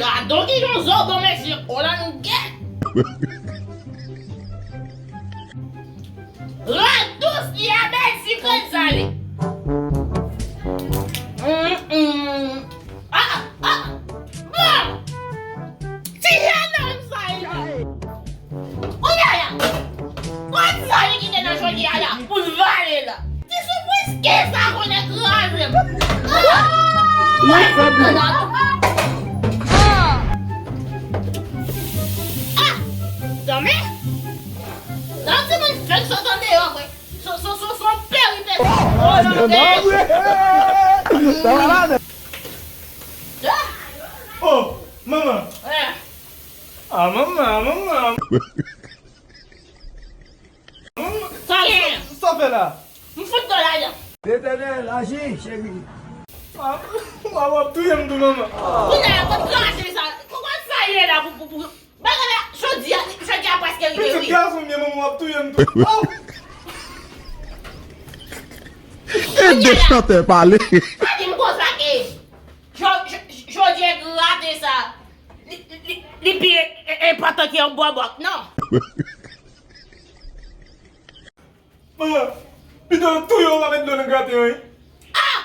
Gado ki yon zo bon mesi, ola nou gen. Ratus ki a mesi kon zali. Bon! Ti yanan zali. Oya ya! Kon zali ki te nan jodi ya la, pou vale la. Ti sou pwiske sa kon ekraze. Dame? Dan ti moun fek sa tande yo kwe. Son perite. Oh, maman. Ah, maman. Ça fait là. M'fout de la ya. L'éternel agit, chérie. Maman, tout aime tout maman. Ou nan kon planche sa. Kon sa yè la pou. Baga la, jodi a preske rive, Petit oui. garçon, maman, tout aime tout. Et de chanter parler. Adi m kon sa ke. Jodi a graten sa. Li pi e pato ki yon boabok, non? Maman, putain, tout yon va mettre dans le gratin, oui. Ah!